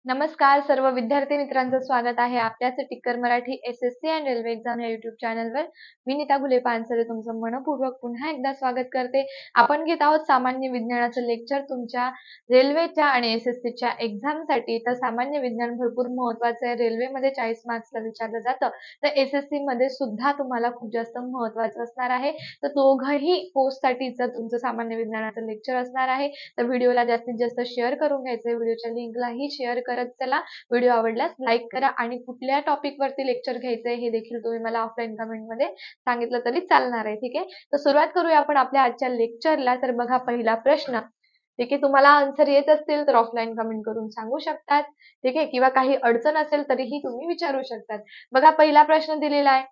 नमस्कार सर्व विद्यार्थी मित्रांचं स्वागत आहे आपल्याच टिक्कर Marathi SSC and railway exam या युट्यूब चॅनलवर. मी नीता घुले पानसरे तुमचं मनपूर्वक पुन्हा एकदा स्वागत करते. आपण घेत आहोत सामान्य विज्ञानाचं लेक्चर तुमच्या रेल्वेच्या आणि एसएससीच्या एक्झामसाठी. तर सामान्य विज्ञान भरपूर महत्वाचं आहे. रेल्वेमध्ये 40 मार्क्सला विचारलं जातं, तर एसएससी मध्ये सुद्धा तुम्हाला खूप जास्त महत्वाचं असणार आहे. तर दोघंही पोस्टसाठीचं तुमचं सामान्य विज्ञानाचं लेक्चर असणार आहे. तर व्हिडिओला जास्तीत जास्त शेअर करून घ्यायचं. व्हिडिओच्या लिंकलाही शेअर करत चला. व्हिडिओ आवडल्यास लाईक करा आणि कुठल्या टॉपिक वरती लेक्चर घ्यायचंय हे देखील तुम्ही मला ऑफलाईन कमेंट मध्ये सांगितलं तरी चालणार आहे. ठीक आहे, तर सुरुवात करूया आपण आपल्या आजच्या लेक्चरला. तर बघा पहिला प्रश्न. ठीक आहे, तुम्हाला आन्सर येत असतील तर ऑफलाईन कमेंट करून सांगू शकतात. ठीक आहे, किंवा काही अडचण असेल तरीही तुम्ही विचारू शकतात. बघा पहिला प्रश्न दिलेला आहे.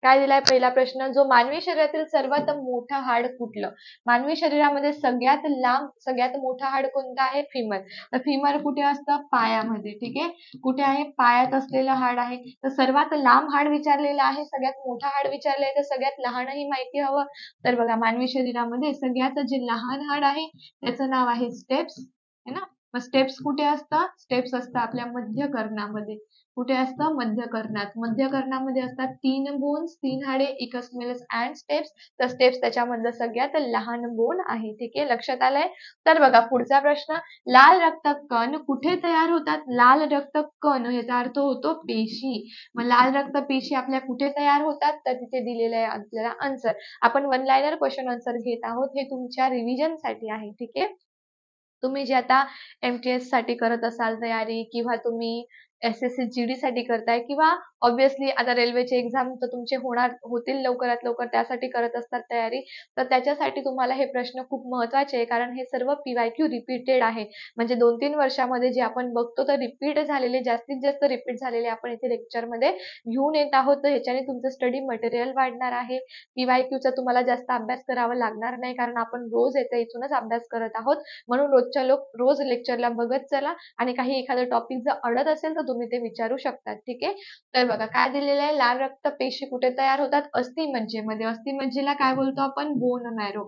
काय दिलाय पहिला प्रश्न? जो मानवी शरीरातील सर्वात मोठं हाड कुठलं? मानवी शरीरामध्ये सगळ्यात लांब सगळ्यात मोठं हाड कोणतं आहे? फिमर. तर फिमर कुठे असतं? पायामध्ये. ठीक आहे, कुठे आहे? पायात असलेलं हाड आहे. तर सर्वात लांब हाड विचारलेलं आहे, सगळ्यात मोठं हाड विचारलंय, तर सगळ्यात लहानही माहिती हवं. तर बघा मानवी शरीरामध्ये सगळ्यात जे लहान हाड आहे त्याचं नाव आहे स्टेप्स, है ना. मग स्टेप्स कुठे असतं? स्टेप्स असतं आपल्या मध्य कर्णामध्ये. कुठे असतं? मध्य कर्णात. मध्य कर्णामध्ये असतात 3 बोन्स, 3 हाडे, इक्स्मेलस अँड स्टेप्स. तर स्टेप्स त्याच्यामधलं सगळ्यात लहान बोन आहे. ठीक आहे, लक्षात आलंय. तर बघा पुढचा प्रश्न. लाल रक्तकण कुठे तयार होतात? लाल रक्तकण याचा अर्थ होतो पेशी. मग लाल रक्त पेशी आपल्या कुठे तयार होतात? तर तिथे दिलेलं आहे आपल्याला आन्सर. आपण वन लाइनर क्वेश्चन आन्सर घेत आहोत. हे तुमच्या रिव्हिजन साठी आहे. ठीक आहे, तुम्ही जे आता एमटीएस साठी करत असाल तयारी, किंवा तुम्ही एसएससी जीडी साठी करताय, किंवा ऑब्विसली आता रेल्वेचे एक्झाम तर तुमचे होतील लवकरात लवकर, त्यासाठी करत असतात तयारी, तर त्याच्यासाठी तुम्हाला हे प्रश्न खूप महत्वाचे आहे. कारण हे सर्व पीवायक्यू रिपीटेड आहे. म्हणजे 2-3 वर्षामध्ये जे आपण बघतो तर रिपीट झालेले, जास्तीत जास्त रिपीट झालेले आपण इथे लेक्चर मध्ये घेऊन येत आहोत. तर ह्याच्याने तुमचं स्टडी मटेरियल वाढणार आहे. पीवायक्यूचा तुम्हाला जास्त अभ्यास करावा लागणार नाही, कारण आपण रोज याचा इथूनच अभ्यास करत आहोत. म्हणून रोज लेक्चरला बघत चला, आणि काही एखादं टॉपिक जर अडत असेल तर तुम्ही ते विचारू शकता. ठीक आहे, तर बघा काय दिलेलं आहे. लाल रक्त पेशी कुठे तयार होतात? अस्थिमज्जेमध्ये. अस्थिमज्जेला काय बोलतो आपण? Bone marrow.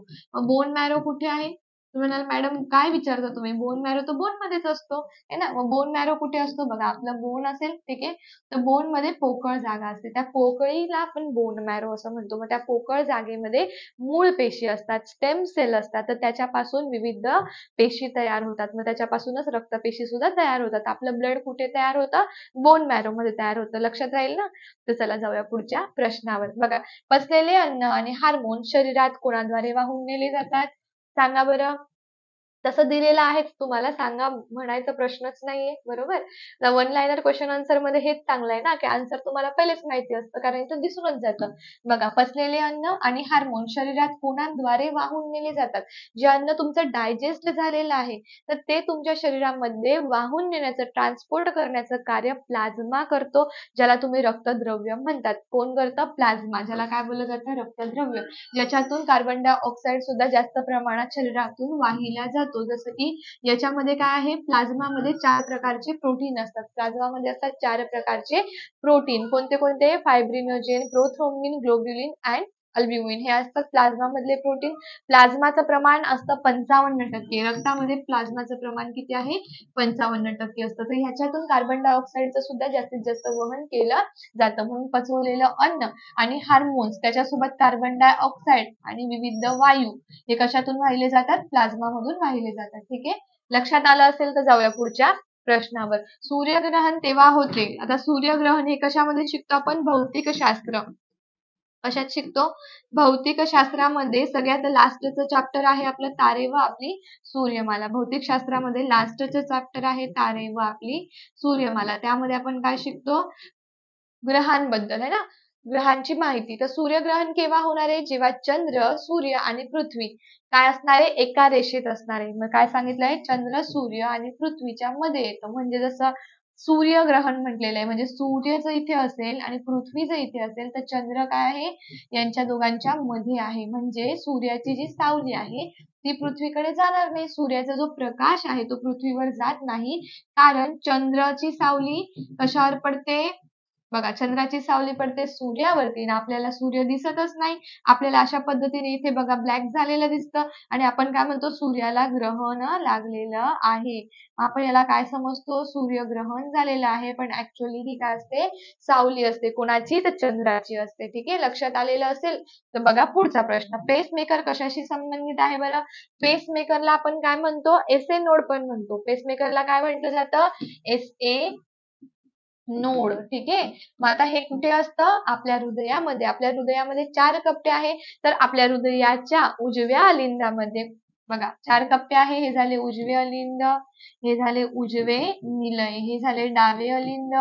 बोन मॅरो कुठे आहे? तुम्ही म्हणाल मॅडम काय विचारता तुम्ही? बोन मॅरो तर बोन मध्येच असतो, है ना. मग बोन मॅरो कुठे असतो? बघा आपला बोन असेल, ठीक आहे, तर बोन मध्ये पोकळ जागा असते, त्या पोकळीला आपण बोन मॅरो असं म्हणतो. मग त्या पोकळ जागेमध्ये मूळ पेशी असतात, स्टेम सेल असतात, तर त्याच्यापासून विविध पेशी तयार होतात. मग त्याच्यापासूनच रक्तपेशी सुद्धा तयार होतात. आपलं ब्लड कुठे तयार होतं? बोन मॅरो मध्ये तयार होतं. लक्षात राहील ना. तर चला जाऊया पुढच्या प्रश्नावर. बघा, पचलेले अन्न आणि हार्मोन शरीरात कोणाद्वारे वाहून नेले जातात? सांगा बरं. तसं दिलेलं आहे तुम्हाला, सांगा म्हणायचा प्रश्नच नाहीये, बरोबर. वन लाइनर क्वेश्चन आन्सर मध्ये हेच चांगलं आहे ना, की आन्सर तुम्हाला पहिलेच माहिती असतं, कारण इथं दिसूनच जातं. बघा, पचलेले अन्न आणि हार्मोन शरीरात कोणाद्वारे वाहून नेले जातात? जे अन्न तुमचं डायजेस्ट झालेलं आहे तर ते तुमच्या शरीरामध्ये वाहून नेण्याचं, ट्रान्सपोर्ट करण्याचं कार्य प्लाझ्मा करतो, ज्याला तुम्ही रक्तद्रव्य म्हणतात. कोण करतं? प्लाझ्मा, ज्याला काय बोललं जातं? रक्तद्रव्य. ज्याच्यातून कार्बन डायऑक्साईड सुद्धा जास्त प्रमाणात शरीरातून वाहिला जातो. जसं की याच्यामध्ये काय आहे? प्लाझ्मामध्ये 4 प्रकारचे प्रोटीन असतात. प्लाझ्मामध्ये असतात 4 प्रकारचे प्रोटीन. कोणते कोणते? Fibrinogen, prothrombin, globulin and albumin हे असतात प्लाझ्मा मधले प्रोटीन. प्लाझ्माचं प्रमाण असतं 55%. रक्तामध्ये प्लाझ्माचं प्रमाण किती आहे? 55% असतं. तर ह्याच्यातून कार्बन डायऑक्साईडचं सुद्धा जास्तीत जास्त वहन केलं जातं. म्हणून पचवलेलं अन्न आणि हार्मोन्स, त्याच्यासोबत कार्बन डायऑक्साईड आणि विविध वायू हे कशातून वाहिले जातात? प्लाझ्मा मधून वाहिले जातात. ठीक आहे, लक्षात आलं असेल तर जाऊया पुढच्या प्रश्नावर. सूर्यग्रहण तेव्हा होते. आता सूर्यग्रहण हे कशामध्ये शिकतो आपण? भौतिकशास्त्र. कशात शिकतो? भौतिक शास्त्रामध्ये सगळ्यात लास्टचं चॅप्टर आहे आपलं तारे व आपली सूर्यमाला. भौतिक शास्त्रामध्ये लास्टचं चॅप्टर आहे तारे व आपली सूर्यमाला. त्यामध्ये आपण काय शिकतो? ग्रहांबद्दल, है ना. ग्रहांची माहिती. तर सूर्यग्रहण केव्हा होणार आहे? जेव्हा चंद्र, सूर्य आणि पृथ्वी काय असणार आहे? एका रेषेत असणार आहे. मग काय सांगितलंय? चंद्र, सूर्य आणि पृथ्वीच्या मध्ये येतं. म्हणजे जसं सूर्यग्रहण म्हटलेलं आहे, म्हणजे सूर्य जर इथे असेल आणि पृथ्वी जर इथे असेल तर चंद्र काय आहे? यांच्या दोघांच्या मध्ये आहे. म्हणजे सूर्याची जी सावली आहे ती पृथ्वीकडे जाणार नाही. सूर्याचा जो प्रकाश आहे तो पृथ्वीवर जात नाही, कारण चंद्राची सावली कशावर पडते? बघा, चंद्राची सावली पडते सूर्यावरती आणि आपल्याला सूर्य दिसतच नाही. आपल्याला अशा पद्धतीने इथे बघा ब्लॅक झालेलं दिसतं आणि आपण काय म्हणतो, सूर्याला ग्रहण लागलेलं आहे. आपण याला काय समजतो, सूर्यग्रहण झालेलं आहे, पण ऍक्च्युअली ही काय असते, सावली असते. कोणाची? तर चंद्राची असते. ठीक आहे, लक्षात आलेलं असेल. तर बघा पुढचा प्रश्न, पेसमेकर कशाशी संबंधित आहे बरं? पेसमेकरला आपण काय म्हणतो, एसए नोड पण म्हणतो. पेसमेकरला काय म्हटलं जातं? SA node. ठीक आहे, मग आता हे कुठे असतं? आपल्या हृदयामध्ये. आपल्या हृदयामध्ये 4 कप्पे आहे, तर आपल्या हृदयाच्या उजव्या अलिंदामध्ये बघा 4 कप्पे आहे. हे झाले उजवे अलिंद, हे झाले उजवे निलय, हे झाले डावे अलिंद,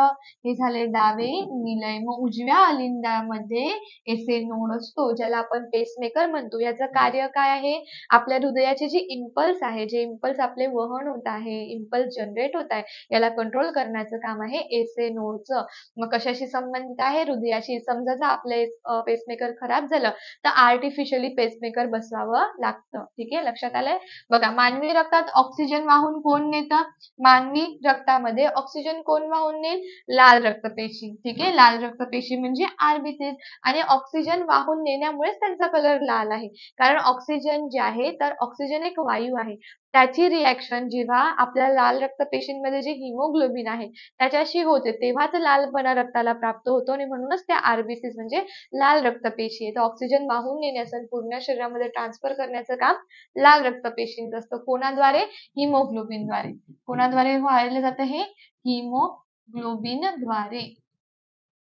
हे झाले डावे निलय. मग उजव्या अलिंदामध्ये एसे नोड असतो, ज्याला आपण पेसमेकर म्हणतो. याचं कार्य काय आहे? आपल्या हृदयाचे जे इम्पल्स आहे, जे इम्पल्स आपले वहन होत आहे, इम्पल्स जनरेट होत आहे, याला कंट्रोल करण्याचं काम आहे एसए नोडचं. मग कशाशी संबंधित आहे? हृदयाशी. समजा जर आपलं पेसमेकर खराब झालं तर आर्टिफिशियली पेसमेकर बसवावं लागतं. ठीक आहे, लक्षात आलंय. बघा, मानवी रक्तात ऑक्सिजन वाहून कोण नेतं? मानवी रक्तामध्ये ऑक्सिजन कोण वाहून नेईल? लाल रक्तपेशी. ठीक आहे, लाल रक्तपेशी म्हणजे आरबीसी. आणि ऑक्सिजन वाहून नेण्यामुळेच त्यांचा कलर लाल आहे. कारण ऑक्सिजन जे आहे, तर ऑक्सिजन एक वायू आहे. त्याची रिएक्शन जेव्हा आपल्या लाल रक्तपेशींमध्ये जे हिमोग्लोबिन आहे त्याच्याशी होते, तेव्हाच लालपणा रक्ताला प्राप्त होतो आणि म्हणूनच त्या आरबीसीस म्हणजे लाल रक्तपेशी आहे. तर ऑक्सिजन वाहून नेण्याचं आणि पूर्ण शरीरामध्ये ट्रान्सफर करण्याचं काम लाल रक्तपेशींचं असतं. कोणाद्वारे? हिमोग्लोबिनद्वारे. कोणाद्वारे वाहिलं जातं हे? हिमोग्लोबिनद्वारे.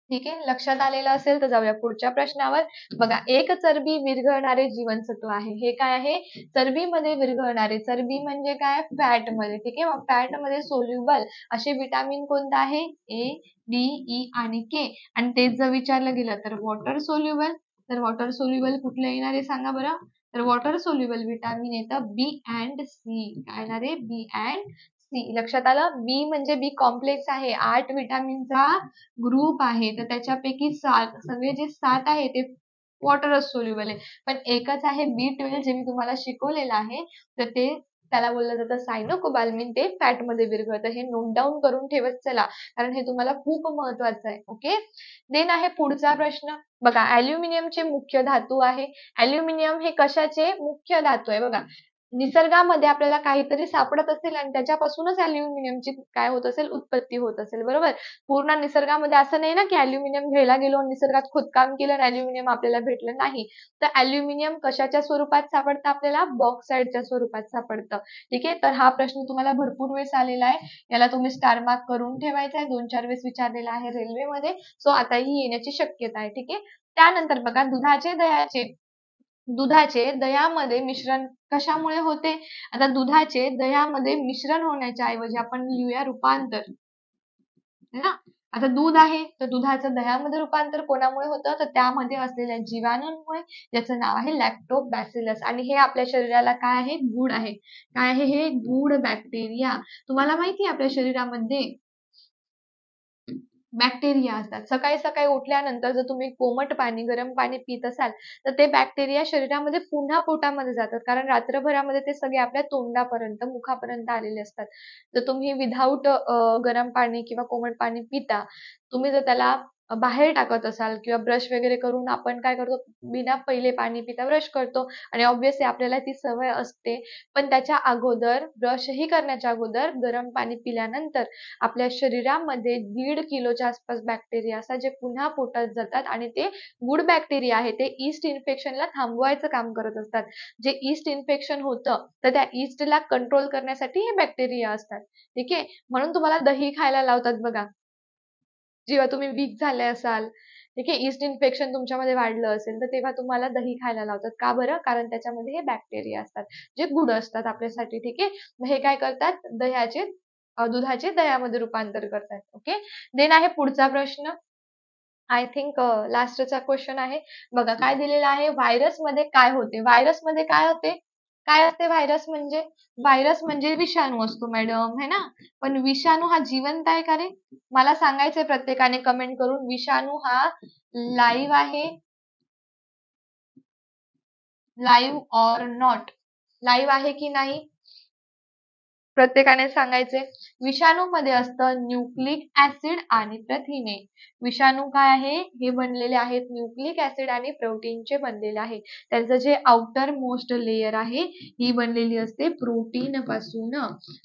ठीक आहे, लक्षात आलेलं असेल तर जाऊया पुढच्या प्रश्नावर. बघा, एक चरबी विरघळणारे जीवनसत्व आहे. हे काय आहे? चरबीमध्ये विरघळणारे. चरबी म्हणजे काय? फॅट मध्ये. ठीक आहे, मग फॅट मध्ये सोल्युबल असे विटामिन कोणतं आहे? ए, डी, ई आणि के. आणि तेच जर विचारलं गेलं तर वॉटर सोल्युबल. तर वॉटर सोल्युबल कुठलं येणार आहे सांगा बरं? तर वॉटर सोल्युबल विटामिन येतं बी अँड सी. काय येणार आहे? बी अँड सी. लक्षात आलं. बी म्हणजे बी कॉम्प्लेक्स आहे, 8 विटामिनचा ग्रुप आहे, तर त्याच्यापैकी 7 सगळे जे 7 आहे ते वॉटरच सोल्युबल आहे. पण एकच आहे B12 जे मी तुम्हाला शिकवलेलं आहे, तर ते त्याला बोललं जातं सायनोकोबाल्मिन. ते फॅट मध्ये विरघळतं. हे नोट डाऊन करून ठेवत चला, कारण हे तुम्हाला खूप महत्वाचं आहे. ओके, देन आहे पुढचा प्रश्न. बघा, अल्युमिनियमचे मुख्य धातू आहे. अल्युमिनियम हे कशाचे मुख्य धातू आहे? बघा, निसर्गामध्ये आपल्याला काहीतरी सापडत असेल आणि त्याच्यापासूनच अल्युमिनियमची काय होत असेल? उत्पत्ती होत असेल, बरोबर. पूर्ण निसर्गामध्ये असं नाही ना की अल्युमिनियम घ्यायला गेलो आणि निसर्गात खोदकाम केलं आणि अल्युमिनियम आपल्याला भेटलं, नाही. तर अल्युमिनियम कशाच्या स्वरूपात सापडतं? आपल्याला बॉक्साईडच्या स्वरूपात सापडतं. ठीक आहे, तर हा प्रश्न तुम्हाला भरपूर वेळेस आलेला आहे. याला तुम्ही स्टार मार्क करून ठेवायचा आहे. 2-4 वेळेस विचारलेला आहे रेल्वेमध्ये, सो आताही येण्याची शक्यता आहे. ठीक आहे, त्यानंतर बघा, दुधाचे दह्यामध्ये मिश्रण कशामुळे होते? आता दुधाचे दह्यामध्ये मिश्रण होण्याच्या ऐवजी आपण लिहूया रूपांतर. है ना? आता दूध आहे, तर दुधाचं दह्यामध्ये रूपांतर कोणामुळे होतं? तर त्यामध्ये असलेल्या जीवाणूंमुळे, ज्याचं नाव आहे लॅक्टोबॅसिलस. आणि हे आपल्या शरीराला काय आहे? गूळ आहे. काय आहे हे? गूळ बॅक्टेरिया. तुम्हाला माहिती आहे आपल्या शरीरामध्ये बॅक्टेरिया असतात. सकाळी सकाळी उठल्यानंतर जर तुम्ही कोमट पाणी, गरम पाणी पित असाल, तर ते बॅक्टेरिया शरीरामध्ये पुन्हा पोटामध्ये जातात. कारण रात्रभरामध्ये ते सगळे आपल्या तोंडापर्यंत, मुखापर्यंत आलेले असतात. तर तुम्ही विदाऊट गरम पाणी किंवा कोमट पाणी पिता, तुम्ही जर त्याला बाहेर टाकत असाल किंवा ब्रश वगैरे करून आपण काय करतो, बिना पहिले पाणी पिता ब्रश करतो आणि ऑब्व्हियसली आपल्याला ती सवय असते. पण त्याच्या अगोदर, ब्रशही करण्याच्या अगोदर गरम पाणी पिल्यानंतर आपल्या शरीरामध्ये 1.5 किलोच्या आसपास बॅक्टेरिया असतात, जे पुन्हा पोटात जातात आणि ते गुड बॅक्टेरिया आहे, ते ईस्ट इन्फेक्शनला थांबवायचं काम करत असतात. जे ईस्ट इन्फेक्शन होतं, तर त्या ईस्टला कंट्रोल करण्यासाठी हे बॅक्टेरिया असतात. ठीक आहे, म्हणून तुम्हाला दही खायला लावतात बघा, जेव्हा तुम्ही वीक झाले असाल. ठीक आहे, ईस्ट इन्फेक्शन तुमच्यामध्ये वाढलं असेल, तर तेव्हा तुम्हाला दही खायला लावतात. का बरं? कारण त्याच्यामध्ये हे बॅक्टेरिया असतात, जे गुड असतात आपल्यासाठी. ठीक आहे, मग हे काय करतात? दुधाचे दह्यामध्ये रूपांतर करतात. ओके, देन आहे पुढचा प्रश्न. आय थिंक लास्टचा क्वेश्चन आहे. बघा, काय दिलेलं आहे? व्हायरसमध्ये काय होते? व्हायरसमध्ये काय होते? काय असते व्हायरस म्हणजे? व्हायरस म्हणजे विषाणू असतो मॅडम, है ना? पण विषाणू हा जिवंत आहे का रे? मला सांगायचंय प्रत्येकाने कमेंट करून, विषाणू हा लाईव्ह आहे? Live or not? लाईव्ह आहे की नाही? प्रत्येकाने सांगायचे. विषाणूमध्ये असतं न्यूक्लिक ऍसिड आणि प्रथिने. विषाणू काय आहे? हे बनलेले आहेत न्यूक्लिक ऍसिड आणि प्रोटीनचे बनलेले आहे. त्यांचं जे आउटर मोस्ट लेयर आहे ही बनलेली असते प्रोटीन पासून.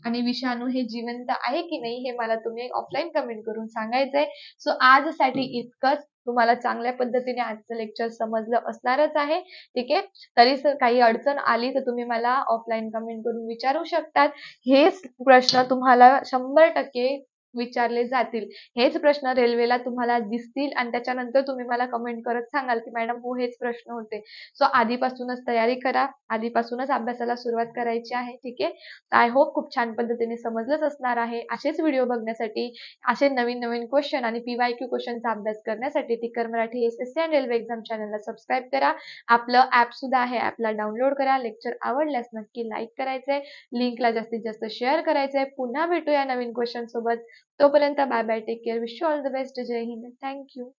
आणि विषाणू हे जिवंत आहे की नाही हे मला तुम्ही ऑफलाईन कमेंट करून सांगायचंय. सो आजसाठी इतकंच. तुम्हाला चांगल्या पद्धतीने आजचं लेक्चर समजलं असणारच आहे. ठीक आहे. तरी जर काही अडचण आली तर तुम्ही मला ऑफलाईन कमेंट करून विचारू शकतात. हेच प्रश्न तुम्हाला 100% विचारले जातील. हेच प्रश्न रेल्वेला तुम्हाला दिसतील आणि त्याच्यानंतर तुम्ही मला कमेंट करत सांगाल की मॅडम हो हेच प्रश्न होते. सो आधीपासूनच तयारी करा. आधीपासूनच अभ्यासाला सुरुवात करायची आहे. ठीक आहे. आय होप खूप छान पद्धतीने समजलंच असणार आहे. असेच व्हिडिओ बघण्यासाठी, असे नवीन नवीन क्वेश्चन आणि PYQ क्वेश्चनचा अभ्यास करण्यासाठी टिकर मराठी SSC आणि रेल्वे एक्झाम चॅनलला सबस्क्राईब करा. आपलं ऍप सुद्धा आहे. ऍपला डाउनलोड करा. लेक्चर आवडल्यास नक्की लाईक करायचंय. लिंकला जास्तीत जास्त शेअर करायचंय. पुन्हा भेटूया नवीन क्वेश्चन सोबत. तोपर्यंत bye bye. Take care. Wish you all the best. जय हिंद. Thank you.